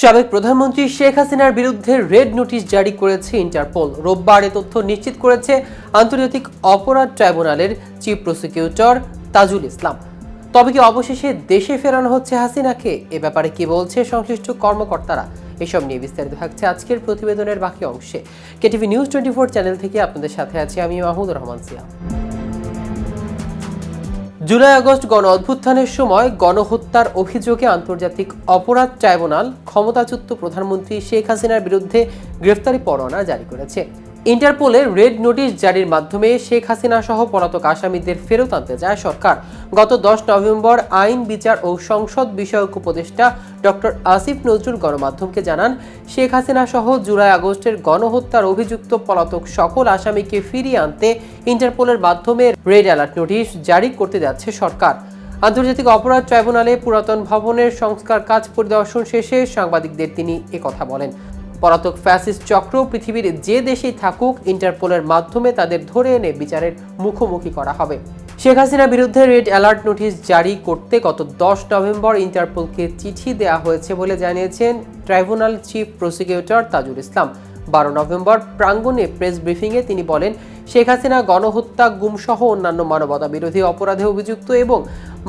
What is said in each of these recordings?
সাবেক প্রধানমন্ত্রী শেখ হাসিনার বিরুদ্ধে রেড নোটিশ জারি করেছে ইন্টারপোল। রোববার এ তথ্য নিশ্চিত করেছে আন্তর্জাতিক অপরাধ ট্রাইব্যুনালের চিফ প্রসিকিউটর তাজুল ইসলাম। তবে কি অবশেষে দেশে ফেরানো হচ্ছে হাসিনাকে? এ ব্যাপারে কি বলছে সংশ্লিষ্ট কর্মকর্তারা? এসব নিয়ে বিস্তারিত থাকছে আজকের প্রতিবেদনের বাকি অংশে। কেটিভি নিউজ 24 চ্যানেল থেকে আপনাদের সাথে আছি আমি মাহমুদুর রহমান সিয়া। জুলাই আগস্ট গণ অভ্যুত্থানের সময় গণহত্যার অভিযোগে আন্তর্জাতিক অপরাধ ট্রাইব্যুনাল ক্ষমতাচ্যুত প্রধানমন্ত্রী শেখ হাসিনার বিরুদ্ধে গ্রেফতারি পরোয়ানা জারি করেছে। ইন্টারপোলের রেড নোটিশ জারির মাধ্যমে শেখ হাসিনা সহ পলাতক আসামিদের ফেরত আনতে যায় সরকার। গত 10 নভেম্বর আইন বিচার ও সংসদ বিষয়ক উপদেষ্টা ডক্টর আসিফ নজরুল গণমাধ্যমকে জানান, শেখ হাসিনা সহ জুলাই আগস্টের গণহত্যার অভিযুক্ত পলাতক সকল আসামিকে ফিরিয়ে আনতে ইন্টারপোলের মাধ্যমে রেড অ্যালার্ট নোটিশ জারি করতে যাচ্ছে সরকার। আন্তর্জাতিক অপরাধ ট্রাইব্যুনালে পুরাতন ভবনের সংস্কার কাজ পরিদর্শন শেষে সাংবাদিকদের তিনি একথা বলেন। পলাতক ফ্যাসিস্ট চক্র পৃথিবীর যে দেশেই থাকুক, ইন্টারপোলের মাধ্যমে তাদের ধরে এনে বিচারের মুখোমুখি করা হবে। শেখ হাসিনার বিরুদ্ধে রেড অ্যালার্ট নোটিশ জারি করতে গত 10 নভেম্বর ইন্টারপোলকে চিঠি দেওয়া হয়েছে বলে জানিয়েছেন tribunal chief prosecutor Tajul Islam. 12 November প্রাঙ্গণে প্রেস ব্রিফিংয়ে তিনি বলেন, শেখ হাসিনা গণহত্যা, গুমসহ অন্যান্য মানবতা বিরোধী অপরাধে অভিযুক্ত এবং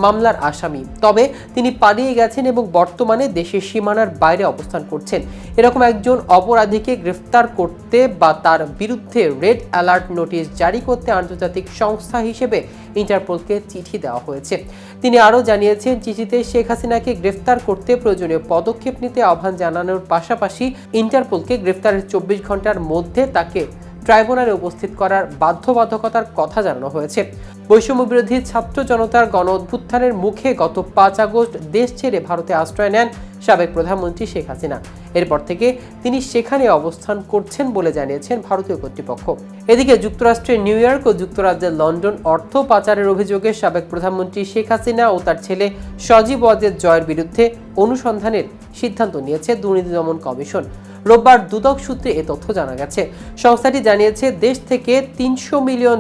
মামলার আসামি। তবে তিনি পালিয়ে গেছেন এবং বর্তমানে দেশের সীমানার বাইরে অবস্থান করছেন। এরকম একজন অপরাধীকে গ্রেফতার করতে বা তার বিরুদ্ধে রেড অ্যালার্ট নোটিশ জারি করতে আন্তর্জাতিক সংস্থা হিসেবে ইন্টারপোলকে চিঠি দেওয়া হয়েছে। তিনি আরও জানিয়েছেন, চিঠিতে শেখ হাসিনাকে গ্রেফতার করতে প্রয়োজনীয় পদক্ষেপ নিতে আহ্বান জানানোর পাশাপাশি ইন্টারপোলকে গ্রেফতারের 24 ঘন্টার মধ্যে তাকে ট্রাইব্যুনালে উপস্থিত করার বাধ্যবাধকতার কথা জানানো হয়েছে। বৈষম্য বিরোধী ছাত্র জনতার গণ অভ্যুত্থানের মুখে গত 5 আগস্ট দেশ ছেড়ে ভারতে আশ্রয় নেন সাবেক প্রধানমন্ত্রী শেখ হাসিনা। এরপর থেকে তিনি সেখানে অবস্থান করছেন বলে জানিয়েছেন ভারতীয় কর্তৃপক্ষ। এদিকে যুক্তরাষ্ট্রের নিউ ইয়র্ক ও যুক্তরাজ্যের লন্ডন অর্থ পাচারের অভিযোগে সাবেক প্রধানমন্ত্রী শেখ হাসিনা ও তার ছেলে সজীব ওয়াজেদ জয়ের বিরুদ্ধে অনুসন্ধানের সিদ্ধান্ত নিয়েছে দুর্নীতি দমন কমিশন। রোববার দুদক সূত্রে এ তথ্য জানা গেছে। সংস্থাটি জানিয়েছে, দেশ থেকে $300 মিলিয়ন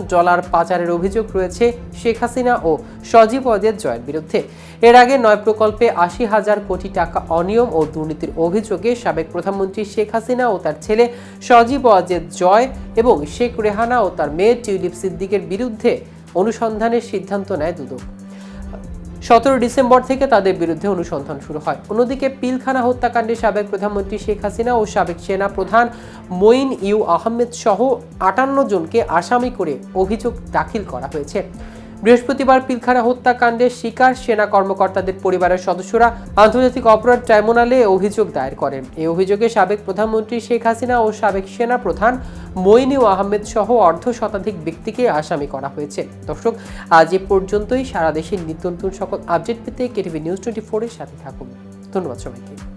পাচারের অভিযোগ রয়েছে শেখ হাসিনা ও সজীব ওয়াজেদ জয়ের বিরুদ্ধে। এর আগে 9 প্রকল্পে 80,000 কোটি টাকা অনিয়ম ও দুর্নীতির অভিযোগে সাবেক প্রধানমন্ত্রী শেখ হাসিনা ও তার ছেলে সজীব ওয়াজেদ জয় এবং শেখ রেহানা ও তার মেয়ে টিউলিপ সিদ্দিকের বিরুদ্ধে অনুসন্ধানের সিদ্ধান্ত নেয় দুদক। 17 ডিসেম্বর থেকে তাদের বিরুদ্ধে অনুসন্ধান শুরু হয়। অন্যদিকে পিলখানা হত্যাকাণ্ডে সাবেক প্রধানমন্ত্রী শেখ হাসিনা ও সাবেক সেনা প্রধান মঈন ইউ আহমেদ সহ 58 জনকে আসামি করে অভিযোগ দাখিল করা হয়েছে। বৃহস্পতিবার পিলখানা হত্যাকাণ্ডের শিকার সেনা কর্মকর্তাদের পরিবারের সদস্যরা আন্তর্জাতিক অপরাধ ট্রাইব্যুনালে অভিযোগ দায়ের করেন। এই অভিযোগে সাবেক প্রধানমন্ত্রী শেখ হাসিনা ও সাবেক সেনা প্রধান মঈন ইউ আহমেদ সহ অর্ধশতাধিক ব্যক্তিকে আসামি করা হয়েছে। দর্শক, আজ এ পর্যন্তই। সারা দেশের নিত্য নতুন সকল আপডেট পেতে কেটিভি নিউজ 24 এর সাথে থাকুন। ধন্যবাদ সবাইকে।